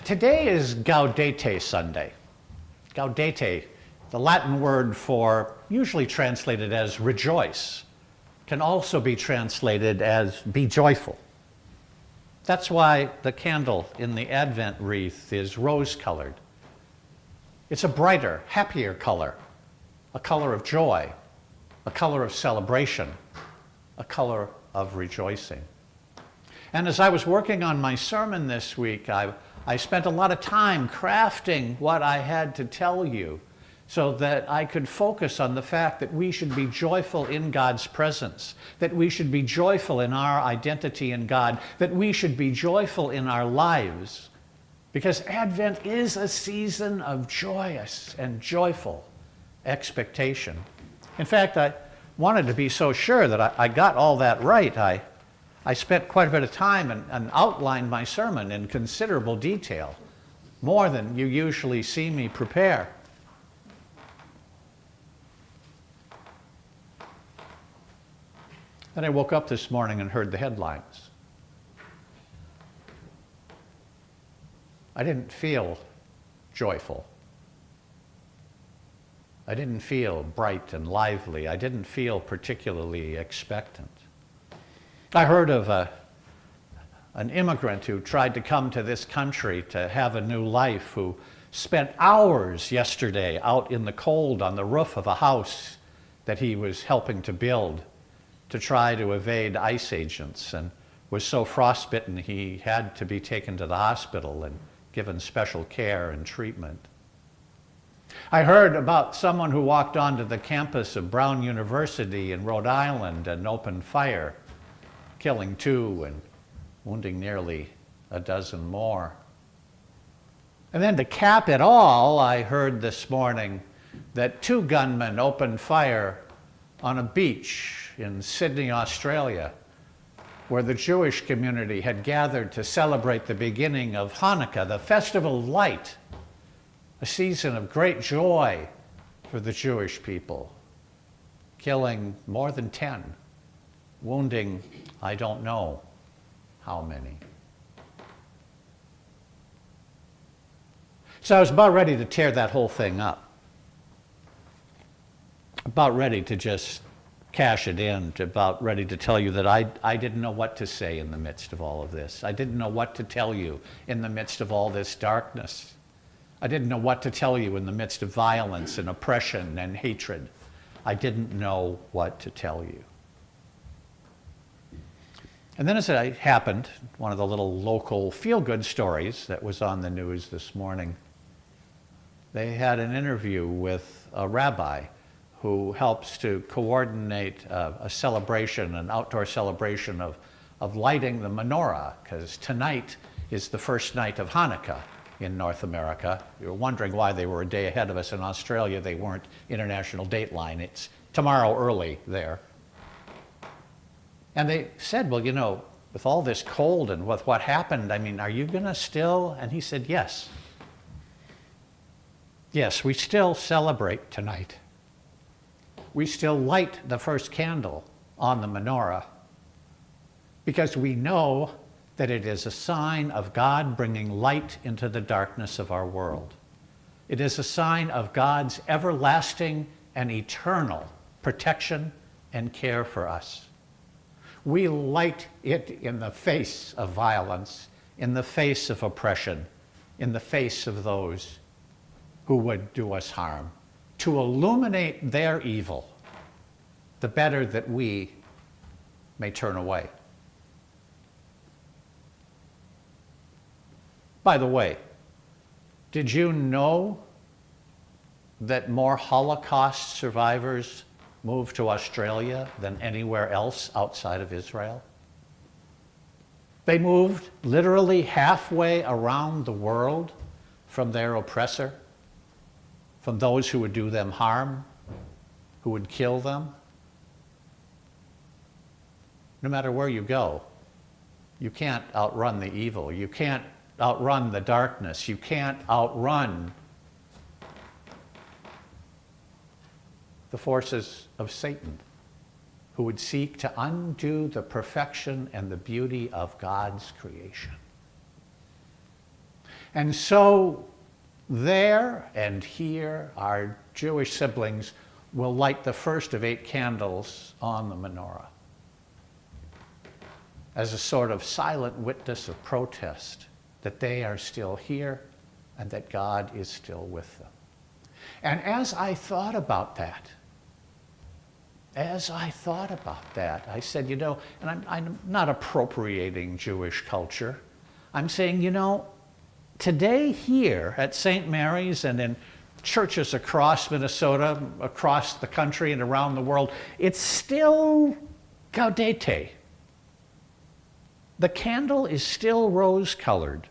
Today is Gaudete Sunday. Gaudete, the Latin word for, usually translated as rejoice, can also be translated as be joyful. That's why the candle in the Advent wreath is rose-colored. It's a brighter, happier color, a color of joy, a color of celebration, a color of rejoicing. And as I was working on my sermon this week, I spent a lot of time crafting what I had to tell you so that I could focus on the fact that we should be joyful in God's presence, that we should be joyful in our identity in God, that we should be joyful in our lives, because Advent is a season of joyous and joyful expectation. In fact, I wanted to be so sure that I got all that right. I spent quite a bit of time and outlined my sermon in considerable detail, more than you usually see me prepare. Then I woke up this morning and heard the headlines. I didn't feel joyful. I didn't feel bright and lively. I didn't feel particularly expectant. I heard of an immigrant who tried to come to this country to have a new life, who spent hours yesterday out in the cold on the roof of a house that he was helping to build to try to evade ice agents, and was so frostbitten he had to be taken to the hospital and given special care and treatment. I heard about someone who walked onto the campus of Brown University in Rhode Island and opened fire, killing 2 and wounding nearly a dozen more. And then to cap it all, I heard this morning that 2 gunmen opened fire on a beach in Sydney, Australia, where the Jewish community had gathered to celebrate the beginning of Hanukkah, the festival of light, a season of great joy for the Jewish people, killing more than 10, wounding I don't know how many. So I was about ready to tear that whole thing up, about ready to just cash it in, about ready to tell you that I didn't know what to say in the midst of all of this. I didn't know what to tell you in the midst of all this darkness. I didn't know what to tell you in the midst of violence and oppression and hatred. I didn't know what to tell you. And then as it happened, one of the little local feel-good stories that was on the news this morning, they had an interview with a rabbi who helps to coordinate a celebration, an outdoor celebration of lighting the menorah, because tonight is the first night of Hanukkah in North America. You're wondering why they were a day ahead of us in Australia. They weren't International Dateline. It's tomorrow early there. And they said, well, you know, with all this cold and with what happened, I mean, are you going to still? And he said, yes. Yes, we still celebrate tonight. We still light the first candle on the menorah because we know that it is a sign of God bringing light into the darkness of our world. It is a sign of God's everlasting and eternal protection and care for us. We light it in the face of violence, in the face of oppression, in the face of those who would do us harm, to illuminate their evil, the better that we may turn away. By the way, did you know that more Holocaust survivors moved to Australia than anywhere else outside of Israel? They moved literally halfway around the world from their oppressor, from those who would do them harm, who would kill them. No matter where you go, you can't outrun the evil. You can't outrun the darkness. You can't outrun the forces of Satan, who would seek to undo the perfection and the beauty of God's creation. And so there and here, our Jewish siblings will light the first of 8 candles on the menorah as a sort of silent witness of protest that they are still here and that God is still with them. And as I thought about that, I said, and I'm not appropriating Jewish culture. I'm saying, today here at St. Mary's and in churches across Minnesota, across the country and around the world, it's still Gaudete. The candle is still rose-colored.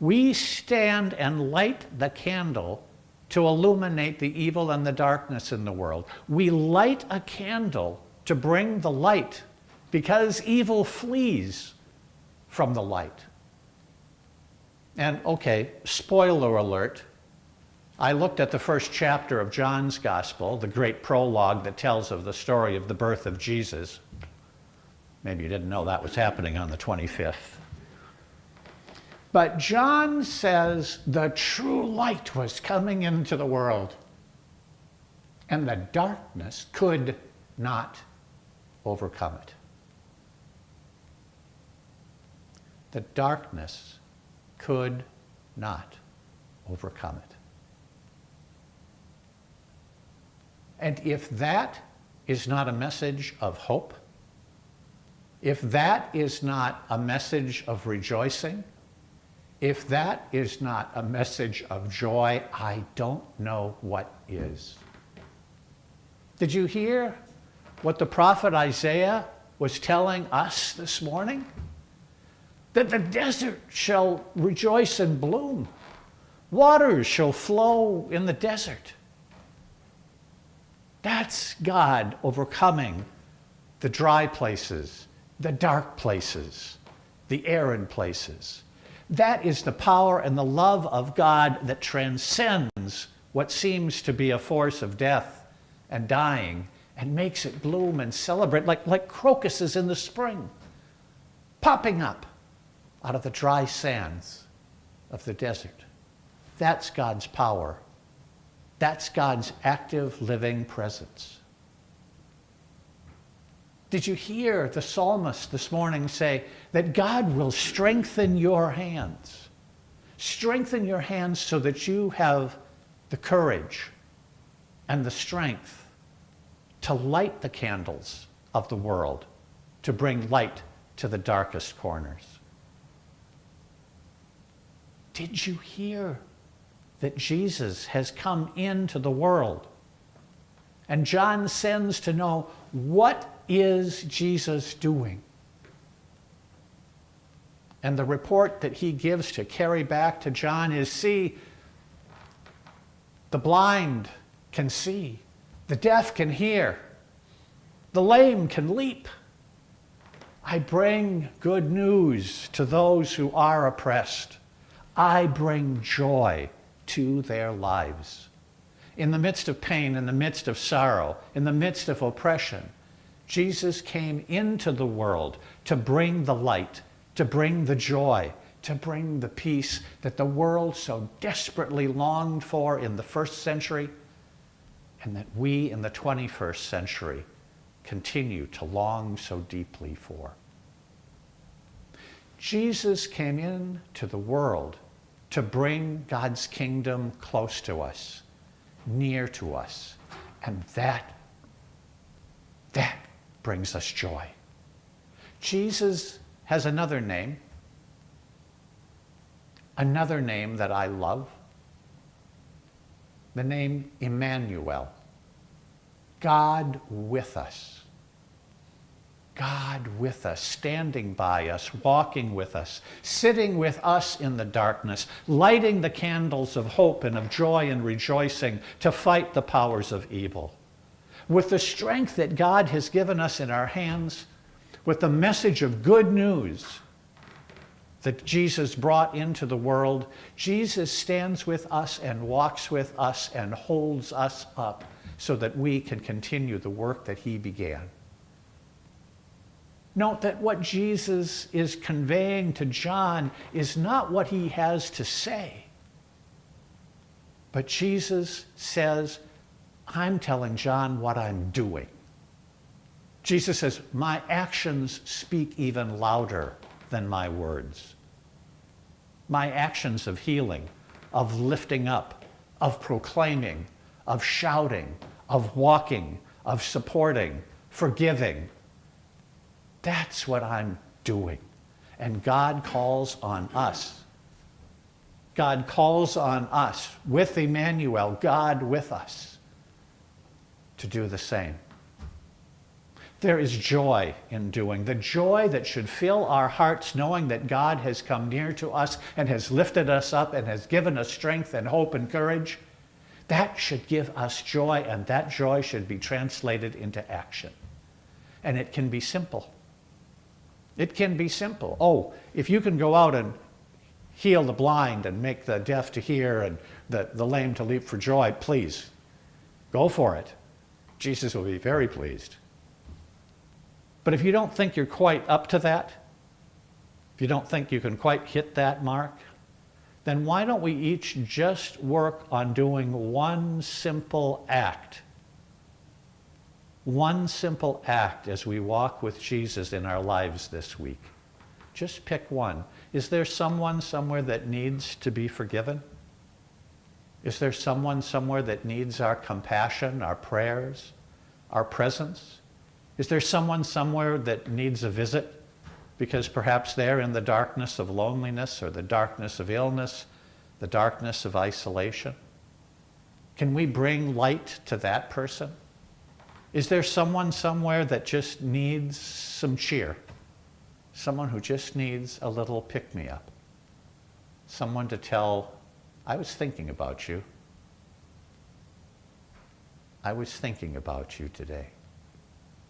We stand and light the candle to illuminate the evil and the darkness in the world. We light a candle to bring the light because evil flees from the light. And okay, spoiler alert, I looked at the first chapter of John's Gospel, the great prologue that tells of the story of the birth of Jesus. Maybe you didn't know that was happening on the 25th. But John says the true light was coming into the world, and the darkness could not overcome it. The darkness could not overcome it. And if that is not a message of hope, if that is not a message of rejoicing, if that is not a message of joy, I don't know what is. Did you hear what the prophet Isaiah was telling us this morning? That the desert shall rejoice and bloom. Waters shall flow in the desert. That's God overcoming the dry places, the dark places, the arid places. That is the power and the love of God that transcends what seems to be a force of death and dying and makes it bloom and celebrate like crocuses in the spring, popping up out of the dry sands of the desert. That's God's power. That's God's active, living presence. Did you hear the psalmist this morning say that God will strengthen your hands? Strengthen your hands so that you have the courage and the strength to light the candles of the world, to bring light to the darkest corners. Did you hear that Jesus has come into the world? And John sends to know, what is Jesus doing? And the report that he gives to carry back to John is, see, the blind can see, the deaf can hear, the lame can leap. I bring good news to those who are oppressed. I bring joy to their lives. In the midst of pain, in the midst of sorrow, in the midst of oppression, Jesus came into the world to bring the light, to bring the joy, to bring the peace that the world so desperately longed for in the first century, and that we in the 21st century continue to long so deeply for. Jesus came into the world to bring God's kingdom close to us, near to us, and that brings us joy. Jesus has another name that I love, the name Emmanuel, God with us. God with us, standing by us, walking with us, sitting with us in the darkness, lighting the candles of hope and of joy and rejoicing to fight the powers of evil. With the strength that God has given us in our hands, with the message of good news that Jesus brought into the world, Jesus stands with us and walks with us and holds us up so that we can continue the work that he began. Note that what Jesus is conveying to John is not what he has to say. But Jesus says, I'm telling John what I'm doing. Jesus says, my actions speak even louder than my words. My actions of healing, of lifting up, of proclaiming, of shouting, of walking, of supporting, forgiving. That's what I'm doing. And God calls on us. God calls on us, with Emmanuel, God with us, to do the same. There is joy in doing, the joy that should fill our hearts knowing that God has come near to us and has lifted us up and has given us strength and hope and courage. That should give us joy, and that joy should be translated into action. And it can be simple. It can be simple. Oh, if you can go out and heal the blind and make the deaf to hear and the lame to leap for joy, please, go for it. Jesus will be very pleased. But if you don't think you're quite up to that, if you don't think you can quite hit that mark, then why don't we each just work on doing one simple act? One simple act as we walk with Jesus in our lives this week. Just pick one. Is there someone somewhere that needs to be forgiven? Is there someone somewhere that needs our compassion, our prayers, our presence? Is there someone somewhere that needs a visit because perhaps they're in the darkness of loneliness or the darkness of illness, the darkness of isolation? Can we bring light to that person? Is there someone somewhere that just needs some cheer? Someone who just needs a little pick-me-up? Someone to tell, I was thinking about you. I was thinking about you today.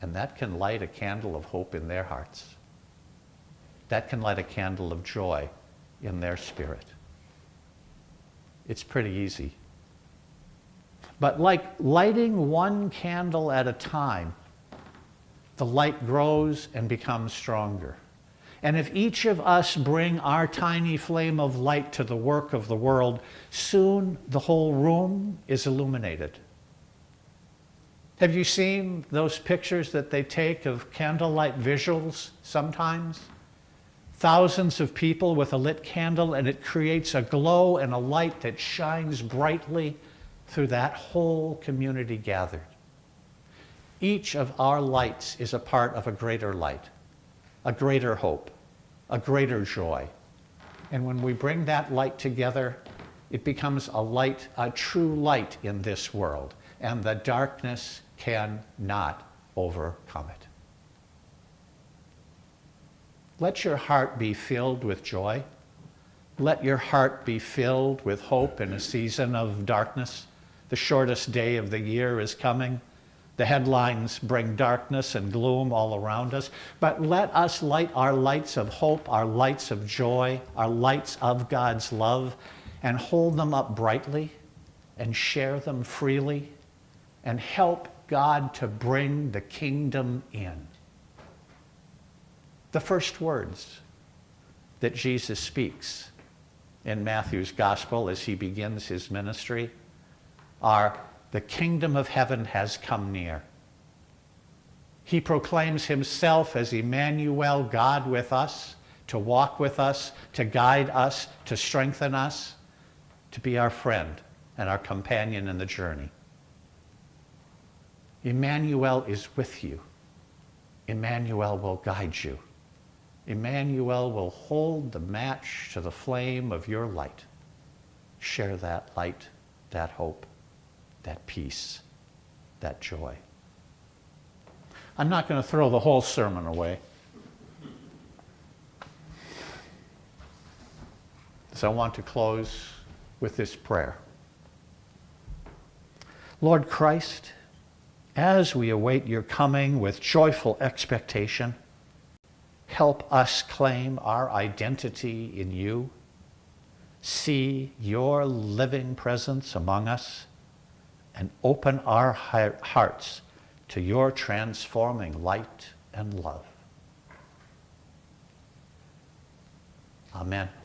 And that can light a candle of hope in their hearts. That can light a candle of joy in their spirit. It's pretty easy. But like lighting one candle at a time, the light grows and becomes stronger. And if each of us bring our tiny flame of light to the work of the world, soon the whole room is illuminated. Have you seen those pictures that they take of candlelight visuals sometimes? Thousands of people with a lit candle, and it creates a glow and a light that shines brightly through that whole community gathered. Each of our lights is a part of a greater light, a greater hope, a greater joy. And when we bring that light together, it becomes a light, a true light in this world, and the darkness cannot overcome it. Let your heart be filled with joy. Let your heart be filled with hope in a season of darkness. The shortest day of the year is coming. The headlines bring darkness and gloom all around us. But let us light our lights of hope, our lights of joy, our lights of God's love, and hold them up brightly and share them freely and help God to bring the kingdom in. The first words that Jesus speaks in Matthew's gospel as he begins his ministry are, the kingdom of heaven has come near. He proclaims himself as Emmanuel, God with us, to walk with us, to guide us, to strengthen us, to be our friend and our companion in the journey. Emmanuel is with you. Emmanuel will guide you. Emmanuel will hold the match to the flame of your light. Share that light, that hope, that peace, that joy. I'm not going to throw the whole sermon away. So I want to close with this prayer. Lord Christ, as we await your coming with joyful expectation, help us claim our identity in you, see your living presence among us, and open our hearts to your transforming light and love. Amen.